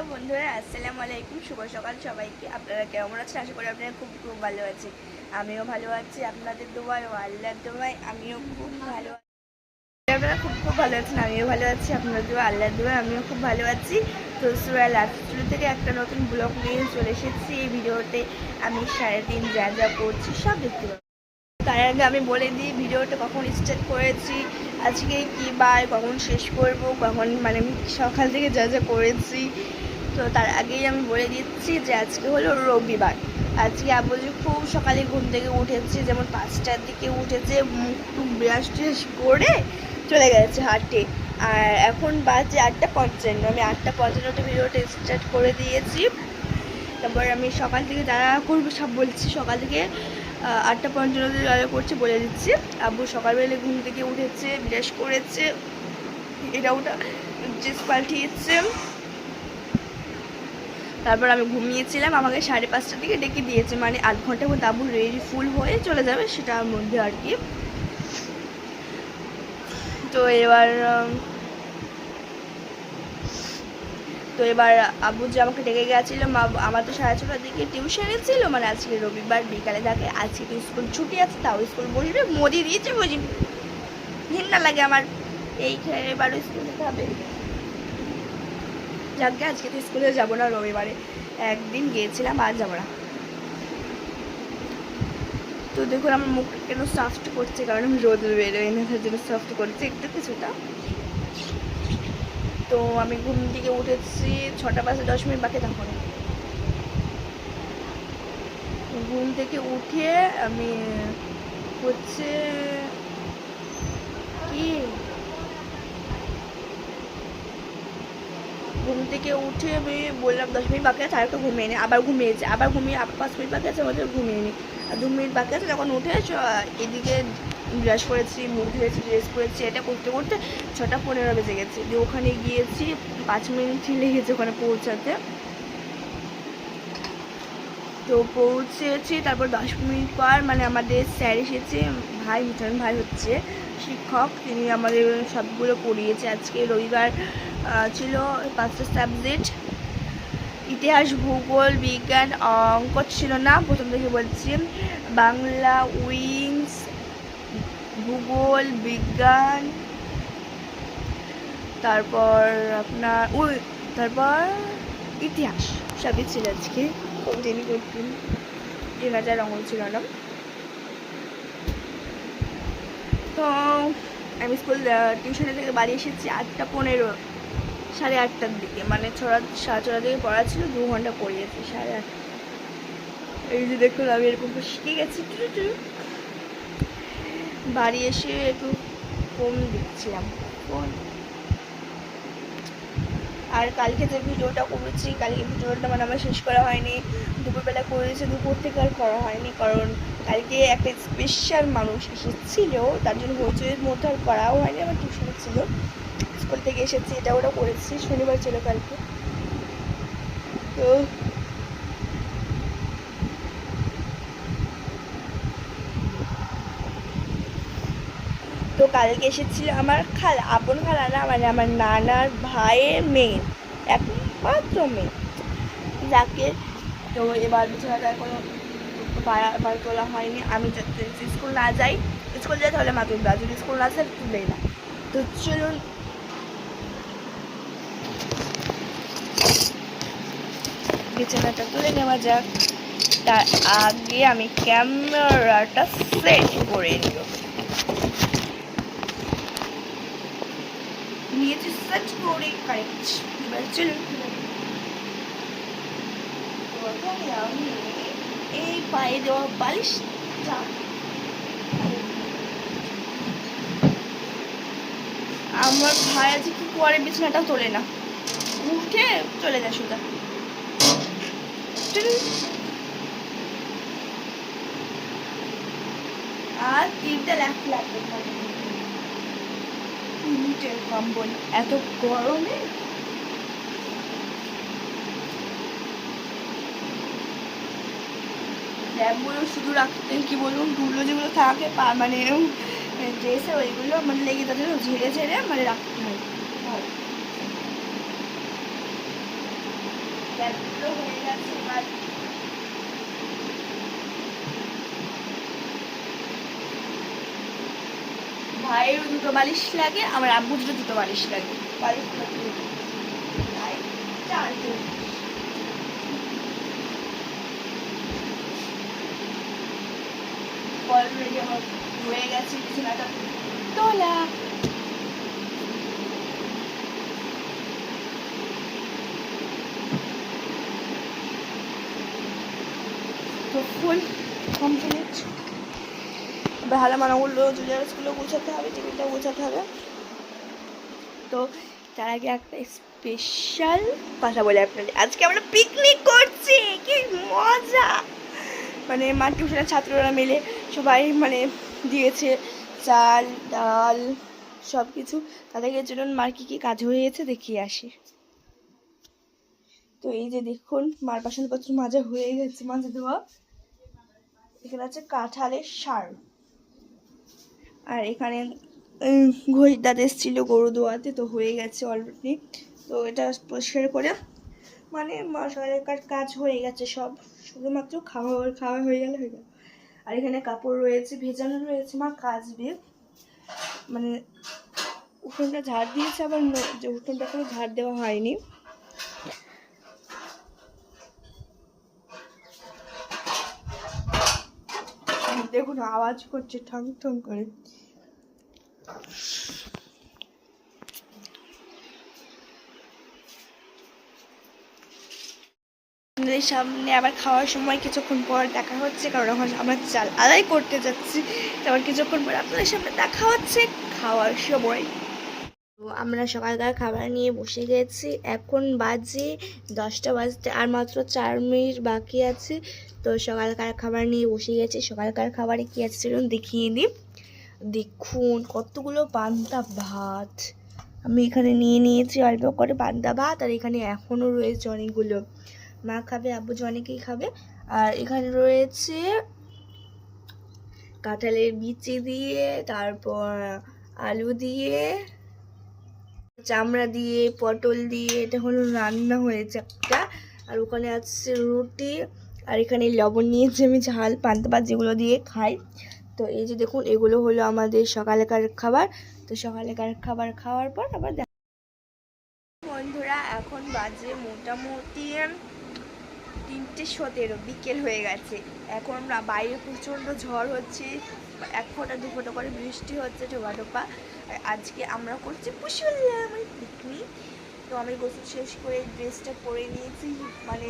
Hello বন্ধুরা, আসসালামু আলাইকুম। শুভ সকাল সবাইকে। আপনারা কেমন আছেন? আশা করি আপনারা খুব খুব ভালো আছেন। আমিও ভালো আছি, আপনাদের দোয়ায় ও আল্লাহর দোয়ায় আমিও খুব ভালো আছি। আপনারা খুব খুব ভালো আছেন, আমিও ভালো আছি। আপনাদের দোয়া আল্লাহর দোয়ায় আমিও খুব ভালো আছি। তো সুরা লাস্ট থেকে একটা নতুন ব্লগ নিয়ে চলে এসেছি। এই ভিডিওতে আমি সারাদিন যা যা করছি সব দেখতে পাবো। তার আগে আমি বলে দিই ভিডিওটা কখন স্টার্ট করেছি, আজকে কী বার, কখন শেষ করব, কখন মানে সকাল থেকে যা যা করেছি। তো তার আগেই আমি বলে দিচ্ছি যে আজকে হলো রবিবার। আজকে আব্বু যে খুব সকালে ঘুম থেকে উঠেছে, যেমন 5টার দিকে উঠেছে, মুখ টুক ব্রাশ ট্রাশ করে চলে গেছে হাঁটে। আর এখন বাজে 8:55। আমি 8:55 ভিডিওটা স্টার্ট করে দিয়েছি। তারপর আমি সকাল থেকে যারা করবো সব বলছি। সকাল থেকে 8:55 যারা করছে বলে দিচ্ছি। আব্বু সকালবেলা ঘুম থেকে উঠেছে, ব্রাশ করেছে, এটা ওটা ড্রেস পাল্টিয়েছে। তারপর আমি ঘুমিয়েছিলাম, আমাকে 5:30টার দিকে ডেকে দিয়েছে, মানে 8 ঘন্টার মধ্যে আব্বু রেডি ফুল হয়ে চলে যাবে সেটার মধ্যে আর কি। তো এবার আব্বু যে আমাকে ডেকে গেছিলো, আমার তো 6:30টার দিকে টিউশনে ছিল, মানে আজকে রবিবার বিকালে থাকে, আজকে তো স্কুল ছুটি আছে, তাও স্কুল বসবে, মোদি দিয়েছে বুঝি, ঘৃণা লাগে আমার এই এবারও স্কুল যেতে হবে। যাকে আজকে তো স্কুলে যাবো না, রবিবারে একদিন গিয়েছিলাম, আর যাবো না। তো দেখুন আমার মুখ কেন সফট করছে, কারণ আমি রোদ বেরোই না, তার জন্য সফট করছে একটু কিছুটা। তো আমি ঘুম থেকে উঠেছি 6:10 বাকি, তখন ঘুম থেকে উঠে আমি হচ্ছে কি ঘুম থেকে উঠে আমি বললাম 10 মিনিট বাকি আছে, আর একটু ঘুমিয়ে নিই, আবার ঘুমিয়েছি, আবার ঘুমিয়ে, আবার 5 মিনিট বাকি আছে, আমাদের ঘুমিয়ে নিই, আর 2 মিনিট বাকি আছে। যখন উঠে এদিকে ব্রাশ করেছি, মুখ ধুয়েছি, ড্রেস করেছি, এটা করতে করতে 6:15 বেজে গেছে। যে ওখানে গিয়েছি 5 মিনিট লেগেছে ওখানে পৌঁছাতে। তো পৌঁছেছি, তারপর 10 মিনিট পর মানে আমাদের স্যার এসেছে, ভাই, মিঠন ভাই হচ্ছে শিক্ষক, তিনি আমাদের সবগুলো পড়িয়েছে। আজকে রবিবার ছিল 5টা সাবজেক্ট, ইতিহাস, ভূগোল, বিজ্ঞান, অঙ্ক ছিল না। প্রথম থেকে বলছি, বাংলা, উইংস, ভূগোল, বিজ্ঞান, তারপর আপনার তারপর ইতিহাস, সবই ছিল আজকে। কঠিন কঠিন 3000 অঙ্ক ছিল না। তো আমি টিউশনে থেকে বাড়ি এসেছি 8:15, 8:30টার দিকে, মানে 6:30 দিকে পড়া ছিল, 2 ঘন্টা পড়িয়েছি 8:30। এই যে দেখুন আমি এরকম শিখে গেছি। বাড়ি এসে একটু ফোন দেখছিলাম, ফোন। আর কালকে যে ভিডিওটা করেছি, কালকে ভিডিওটা মানে আমার শেষ করা হয়নি, দুপুরবেলা করেছি, দুপুর থেকে আর করা হয়নি, কারণ কালকে একটা স্পেশাল মানুষ এসেছিল, তার জন্য হইচইয়ের মধ্যে আর করাও হয়নি। আমার টিউশনে ছিল, স্কুল থেকে এসেছি, এটা ওটা করেছি, শনিবার ছিল কালকে। তো তো কালকে এসেছিল আমার খালা, আপন খালা না, মানে আমার নানার ভাইয়ের মেয়ে, একমাত্র মেয়ে যাকে। তো এবার বিছানাটা এখনো বার তোলা হয়নি। আমি যদি স্কুল না যাই, স্কুল যাই তাহলে মা তুলবে, আর যদি স্কুল না যাই তুলবেই না। তো চলুন বিছানাটা তুলে নেওয়া যাক। তার আগে আমি ক্যামেরাটা সেট করে নিব, নিয়েছি সেট করে কারেক্ট। এবার চলুন, প্রথমে আমি এই পায়ে দেওয়া বালিশটা, আমার ভাই আছে কি করে, বিছানাটা তোলে না, উঠে চলে যায় সোজা। আর 3টা লাখ লাগবে মিনিটের কম্বল, এত গরমে। ল্যাবগুলো শুধু রাখতেন, কি বলুন, ধুলো যেগুলো থাকে মানে ড্রেসে, ওইগুলো মানে লেগে তাদের ঝেড়ে ঝেড়ে মানে রাখতে হয়। গ্যাসগুলো হয়ে গেছে। এবার ভাইয়ের দুটো বালিশ লাগে, আমার আব্বুর দুটো বালিশ লাগে, বালিশ তাই চারজন। অলরেডি আমার হয়ে গেছে বিছানাটা তোলা। তো ফুল কমপ্লিট। বেহালা মানাগুলো জুয়েলার্সগুলো গোছাতে হবে, টেবিলটা গোছাতে হবে। তো তার আগে একটা স্পেশাল কথা বলি আপনাদের, আজকে আমরা পিকনিক করছি, কি মজা। মানে আমার টিউশনের ছাত্ররা মিলে সবাই মানে দিয়েছে চাল ডাল সব কিছু। তাদেরকে জন্য মার কী কী কাজ হয়েছে দেখিয়ে আসি। তো এই যে দেখুন মার বাসনপত্র মাজা হয়ে গেছে, মাজা দেওয়া। এখানে আছে কাঁঠালের সার, আর এখানে ঘড়ির দাঁত এসেছিলো গরু দোয়াতে, তো হয়ে গেছে অলরেডি। তো এটা পরিষ্কার করে মানে সকালের কাজ হয়ে গেছে সব, শুধুমাত্র খাওয়া হয়ে গেল। আর এখানে কাপড় রয়েছে, ভেজানো রয়েছে, মা কাচবে। মানে উঠোনটা ঝাড় দিয়েছে, আবার যে উঠোনটা করে ঝাড় দেওয়া হয়নি। দেখুন আওয়াজ করছে ঠং ঠং করে। সামনে আবার খাওয়ার সময় কিছুক্ষণ পর দেখা হচ্ছে, কারণ এখন আমরা চাল আদায় করতে যাচ্ছি। তারপর কিছুক্ষণ পর আপনাদের সামনে দেখা হচ্ছে খাওয়ার সময়। তো আমরা সকালকার খাবার নিয়ে বসে গেছি, এখন বাজে 10টা বাজতে আর মাত্র 4 মিনিট বাকি আছে। তো সকালকার খাবার নিয়ে বসে গেছি। সকালকার খাবারে কী আছে চলুন দেখিয়ে দিই। দেখুন কতগুলো পান্তা ভাত আমি এখানে নিয়ে নিয়েছি, অল্প করে পান্তা ভাত। আর এখানে এখনও রয়েছে অনেকগুলো, মা খাবে, আব্বু অনেকেই খাবে। আর এখানে রয়েছে কাঁঠালের বিচি দিয়ে, তারপর আলু দিয়ে, চামড়া দিয়ে, পটল দিয়ে, এটা হলো রান্না হয়েছে একটা। আর ওখানে আছে রুটি, আর এখানে লবণ নিয়েছি আমি ঝাল পান্তা ভাত যেগুলো দিয়ে খাই। তো এই যে দেখুন এগুলো হলো আমাদের সকালকার খাবার। তো সকালকার খাবার খাওয়ার পর আবার বন্ধুরা এখন বাজে মোটামুটি 3:17 বিকেল হয়ে গেছে। এখন বাইরে প্রচণ্ড ঝড় হচ্ছে, 1 ফোঁটা 2 ফোঁটা করে বৃষ্টি হচ্ছে টোপা টোপা। আর আজকে আমরা করছি পুষুল্লামের পিকনিক। তো আমি গোসল শেষ করে এই ড্রেসটা পরে নিয়েছি, মানে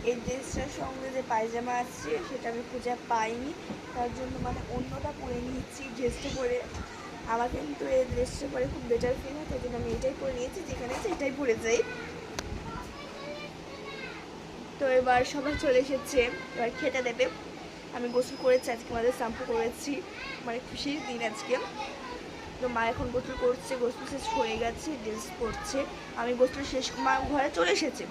এই ড্রেসটার সঙ্গে যে পায়জামা আছে সেটা আমি খুঁজে পাইনি, তার জন্য মানে অন্যটা পরে নিয়েছি। ড্রেসটা পরে আমার কিন্তু এই ড্রেসটা পরে খুব বেটার ফিল হয়, তাই জন্য আমি এটাই পরে নিয়েছি, যেখানে আছে এটাই পরে যাই। তো এবার সবাই চলে এসেছে, এবার খেতে দেবে। আমি গোসল করেছি আজকে, আমাদের শ্যাম্পু করেছি, মানে খুশির দিন আজকে। তো মা এখন গোসল করছে, গোসল শেষ হয়ে গেছে, ড্রেস পরছে। আমি গোসল শেষ, মা ঘরে চলে এসেছে,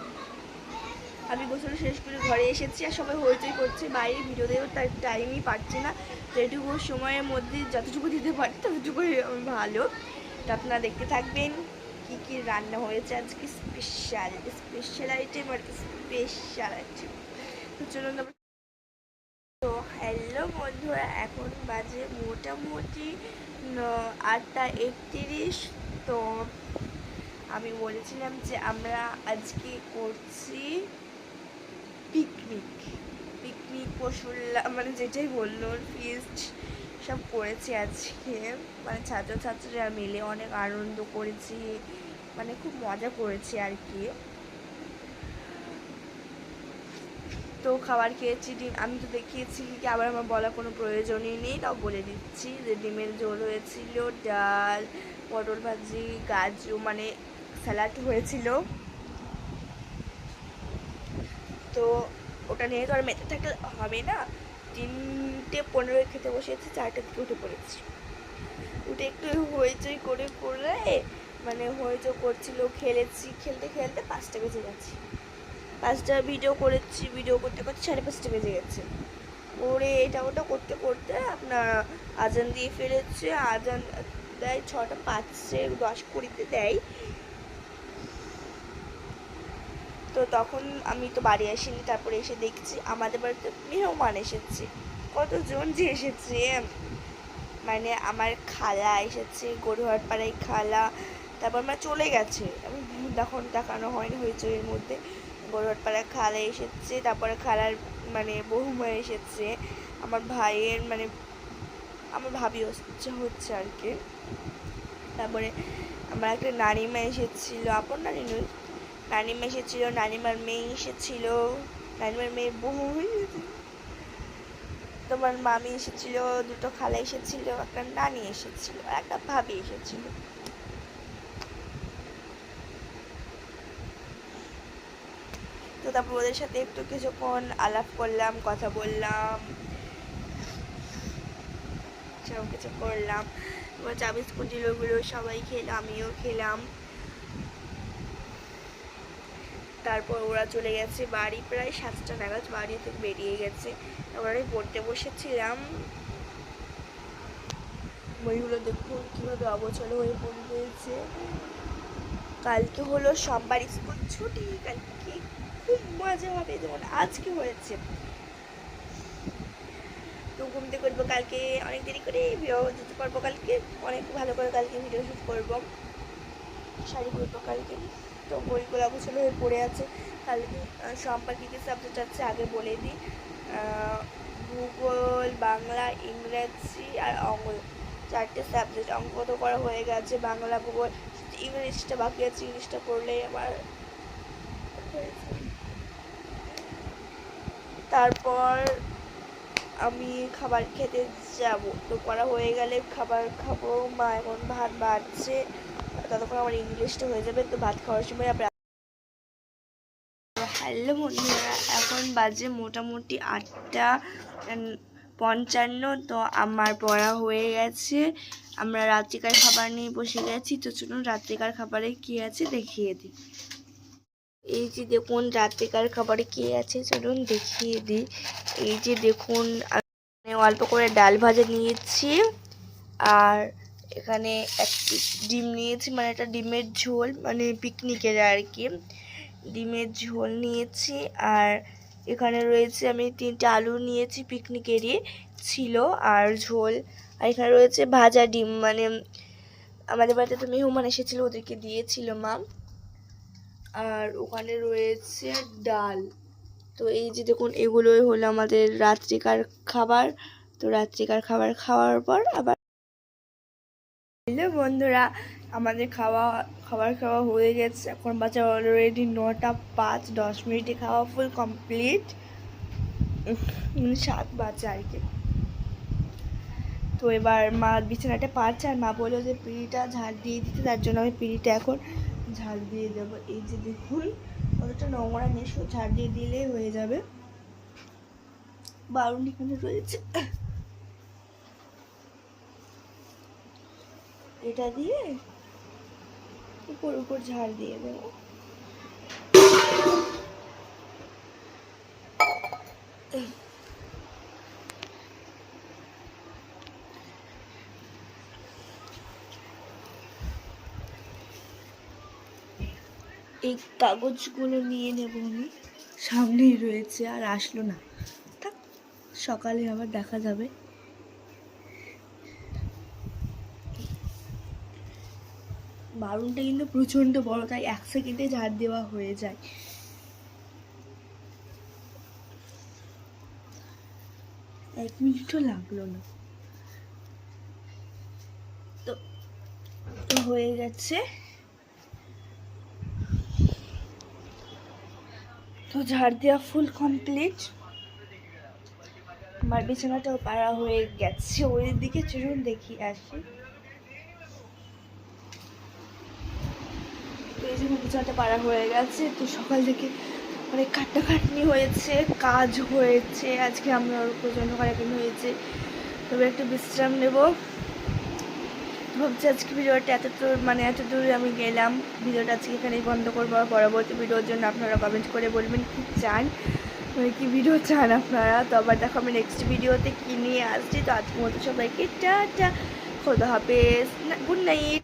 আমি গোসল শেষ করে ঘরে এসেছি। আর সবাই হইচই করছে বাইরে, ভিডিও দেওয়ার তার টাইমই পাচ্ছি না। তো এটুকু সময়ের মধ্যে যতটুকু দিতে পারি ততটুকুই ভালো। তো আপনারা দেখতে থাকবেন কী কী রান্না হয়েছে আজকে, স্পেশাল আইটেম আর কি, স্পেশাল আইটেম। তো চলুন। তো হ্যালো বন্ধুরা, এখন বাজে মোটামুটি 8:31। তো আমি বলেছিলাম যে আমরা আজকে করছি পিকনিক পশুল্লা, মানে যেটাই বললো ফিস্ট সব করেছি আজকে, মানে ছাত্রছাত্রীরা মিলে অনেক আনন্দ করেছি, মানে খুব মজা করেছি আর কি। তো খাবার খেয়েছি, ডিম আমি তো দেখিয়েছি কি, আবার আমার বলার কোনো প্রয়োজনই নেই, তাও বলে দিচ্ছি যে ডিমের ঝোল হয়েছিল, ডাল, পটল ভাজি, গাজর মানে স্যালাড হয়েছিল। তো ওটা নিয়ে তো আর মেতে থাকলে হবে না, 3:15 খেতে বসেছি, 4টার দিকে উঠে পড়েছি। উঠে একটু হইচই করে মানে হইচই করছিল, খেলতে 5টা বেজে গেছে। 5টা ভিডিও করেছি, ভিডিও করতে 5:30 বেজে গেছে। ওরে এটা ওটা করতে করতে আপনার আজান দিয়ে ফেলেছে, আজান দেয় 6:05, 10:20 দেয়। তো তখন আমি তো বাড়ি আসিনি, তারপরে এসে দেখছি আমাদের বাড়িতে মেহমান এসেছে। কতজন যে এসেছে, মানে আমার খালা এসেছে, গরুহাট পাড়ায় খালা, তারপর আমরা চলে গেছে, আমি তখন দেখানো হয়নি হইচইয়ের মধ্যে। গরুহাট পাড়ায় খালা এসেছে, তারপরে খালার মানে বৌমা এসেছে, আমার ভাইয়ের মানে আমার ভাবি হচ্ছে আর কি। তারপরে আমার একটা নানিমা এসেছিলো, আপন নানি নয়, নানিমা এসেছিলো, নানিমার মেয়ে এসেছিলো, নানিমার মেয়ের বউ, তোমার মামি এসেছিল, দুটো খালা এসেছিল, একটা নানি এসেছিল, একটা ভাবি এসেছিল। তো তারপর ওদের সাথে একটু কিছুক্ষণ আলাপ করলাম, কথা বললাম, সব কিছু করলাম। এবার চা বিস্কুট দিল, ওগুলো সবাই খেলাম, আমিও খেলাম। তারপর ওরা চলে গেছে বাড়ি, প্রায় 7টা নাগাদ বাড়ি থেকে বেরিয়ে গেছে। এবার আমি পড়তে বসেছিলাম, বইগুলো দেখুন কীভাবে অবচল হয়ে পড়ে রয়েছে। কালকে হলো সোমবার, স্কুল ছুটি, কালকে খুব মজা হবে যেমন আজকে হয়েছে। তো ঘুম থেকে উঠবো, কালকে অনেক দেরি করে ভিডিও দিতে পারবো, কালকে অনেক ভালো করে কালকে ভিডিও শ্যুট করবো, শাড়ি পরবো কালকে। তো বইগুলো অবচল হয়ে পড়ে আছে। কালকে সোমবার কী কী সাবজেক্ট আছে আগে বলে দিই। ভূগোল, বাংলা, ইংরেজি আর অঙ্ক, 4টে সাবজেক্ট। অঙ্ক তো করা হয়ে গেছে, বাংলা, ভূগোল, ইংলিশটা বাকি আছে, ইংলিশটা পড়লে আবার। তারপর আমি খাবার খেতে যাব, তো পড়া হয়ে গেলে খাবার খাবো। মা এখন ভাত বাড়ছে, ততক্ষণ আমার ইংলিশটা হয়ে যাবে। তো ভাত খাওয়ার সময় আমরা হ্যালো বন্ধুরা, এখন বাজে মোটামুটি 8টা 55। তো আমার পড়া হয়ে গেছে, আমরা রাত্রিকার খাবার নিয়ে বসে গেছি। তো চলুন রাত্রিকার খাবারে কী আছে দেখিয়ে দিই। এই যে দেখুন রাত্রিকার খাবারে কী আছে, চলুন দেখিয়ে দিই। এই যে দেখুন অল্প করে ডাল ভাজা নিয়েছি, আর এখানে একটি ডিম নিয়েছি, মানে একটা ডিমের ঝোল, মানে পিকনিকের আর কি, ডিমের ঝোল নিয়েছি। আর এখানে রয়েছে আমি 3টে আলু নিয়েছি, পিকনিকেরই ছিল, আর ঝোল। আর এখানে রয়েছে ভাজা ডিম, মানে আমাদের বাড়িতে তো মেহমান এসেছিলো, ওদেরকে দিয়েছিল মা। আর ওখানে রয়েছে ডাল। তো এই যে দেখুন এগুলোই হলো আমাদের রাত্রিকার খাবার। তো রাত্রিকার খাবার খাওয়ার পর আবার হ্যালো বন্ধুরা, আমাদের খাবার খাওয়া হয়ে গেছে। এখন বাজে অলরেডি 9টা 5, 10 মিনিটে খাওয়া ফুল কমপ্লিট, 7 বাজে আর কি। তো এবার মা বিছানাটা পারছে, আর মা বললো যে পিঁড়িটা ঝাড় দিয়ে দিতে, তার জন্য আমি পিঁড়িটা এখন ঝাড় দিয়ে দেবো। এই যে দেখুন অতটা নোংরা নেই, শুধু ঝাড় দিয়ে দিলেই হয়ে যাবে। বারুন এখানে রয়েছে, এটা দিয়ে উপর ঝাড় দিয়ে দেবো। এই কাগজগুলো নিয়ে নেব আমি, সামনেই রয়েছে, আর আসলো না, থাক সকালে আবার দেখা যাবে। বারুনটা কিন্তু প্রচণ্ড বড়, তাই 1 সেকেন্ডে ঝাড় দেওয়া হয়ে যায়। 1 মিনিটও লাগলো না। তো হয়ে গেছে, তো ঝাড় দেওয়া ফুল কমপ্লিট। আমার বিছানাটাও পাড়া হয়ে গেছে, ওই দিকে চলুন দেখি আসি। তো এই যে বিছানাটা পাড়া হয়ে গেছে। তো সকাল থেকে অনেক খাটনি হয়েছে, কাজ হয়েছে, আজকে আমার প্রচণ্ড খাটাখাটনি হয়েছে। তবে একটু বিশ্রাম নেব ভাবছি। আজকে ভিডিওটা এত দূর আমি গেলাম, ভিডিওটা আজকে এখানেই বন্ধ করবো। আর পরবর্তী ভিডিওর জন্য আপনারা কমেন্ট করে বলবেন কী চান, কি ভিডিও চান আপনারা। তো আবার দেখো আমি নেক্সট ভিডিওতে কী নিয়ে আসছি। তো আজকের মতো সবাইকে টাটা, খোদা হাফেজ, গুড নাইট।